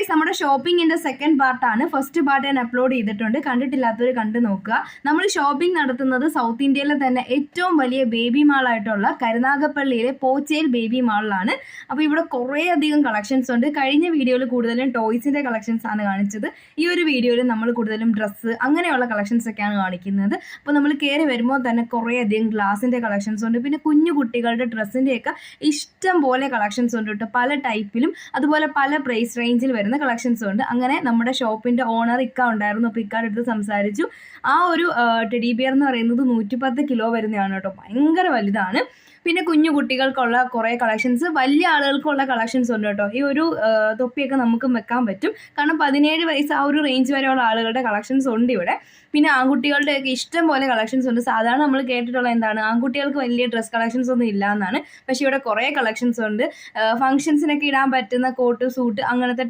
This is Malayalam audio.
ഗൈസ്, നമ്മുടെ ഷോപ്പിങ്ങിന്റെ സെക്കൻഡ് പാർട്ടാണ്. ഫസ്റ്റ് പാർട്ട് ഞാൻ അപ്ലോഡ് ചെയ്തിട്ടുണ്ട്. കണ്ടിട്ടില്ലാത്തവർ കണ്ടു നോക്കുക. നമ്മൾ ഷോപ്പിംഗ് നടത്തുന്നത് സൗത്ത് ഇന്ത്യയിലെ തന്നെ ഏറ്റവും വലിയ ബേബി മാളായിട്ടുള്ള കരുനാഗപ്പള്ളിയിലെ പോച്ചയിൽ ബേബി മാളിലാണ്. അപ്പോൾ ഇവിടെ കുറേ അധികം കളക്ഷൻസ് ഉണ്ട്. കഴിഞ്ഞ വീഡിയോയിൽ കൂടുതലും ടോയ്സിന്റെ കളക്ഷൻസ് ആണ് കാണിച്ചത്. ഈ ഒരു വീഡിയോയിൽ നമ്മൾ കൂടുതലും ഡ്രസ്സ് അങ്ങനെയുള്ള കളക്ഷൻസ് ഒക്കെയാണ് കാണിക്കുന്നത്. അപ്പോൾ നമ്മൾ കയറി വരുമ്പോൾ തന്നെ കുറേ അധികം ഗ്ലാസിന്റെ കളക്ഷൻസ് ഉണ്ട്. പിന്നെ കുഞ്ഞു കുട്ടികളുടെ ഡ്രസ്സിന്റെയൊക്കെ ഇഷ്ടം പോലെ കളക്ഷൻസ് ഉണ്ട് കേട്ടോ. പല ടൈപ്പിലും അതുപോലെ പല പ്രൈസ് റേഞ്ചിൽ വരുന്ന കളക്ഷൻസും ഉണ്ട്. അങ്ങനെ നമ്മുടെ ഷോപ്പിന്റെ ഓണർ ഇക്ക ഉണ്ടായിരുന്നു. അപ്പോൾ ഇക്കാരുടെ അടുത്ത് സംസാരിച്ചു. ആ ഒരു ടെഡി ബിയർ എന്ന് പറയുന്നത് 110 കിലോ വരുന്നതാണ് കേട്ടോ. ഭയങ്കര വലുതാണ്. പിന്നെ കുഞ്ഞു കുട്ടികൾക്കുള്ള കുറേ കളക്ഷൻസ്, വലിയ ആളുകൾക്കുള്ള കളക്ഷൻസ് ഉണ്ട് കേട്ടോ. ഈ ഒരു തൊപ്പിയൊക്കെ നമുക്ക് വെക്കാൻ പറ്റും. കാരണം 17 വയസ്സ് ആ ഒരു റേഞ്ച് വരെയുള്ള ആളുകളുടെ കളക്ഷൻസ് ഉണ്ട് ഇവിടെ. പിന്നെ ആൺകുട്ടികളുടെയൊക്കെ ഇഷ്ടം പോലെ കളക്ഷൻസ് ഉണ്ട്. സാധാരണ നമ്മൾ കേട്ടിട്ടുള്ള എന്താണ്, ആൺകുട്ടികൾക്ക് വലിയ ഡ്രസ് കളക്ഷൻസ് ഒന്നും ഇല്ല എന്നാണ്. പക്ഷേ ഇവിടെ കുറേ കളക്ഷൻസ് ഉണ്ട്. ഫംഗ്ഷൻസിനൊക്കെ ഇടാൻ പറ്റുന്ന കോട്ട്, സൂട്ട് അങ്ങനത്തെ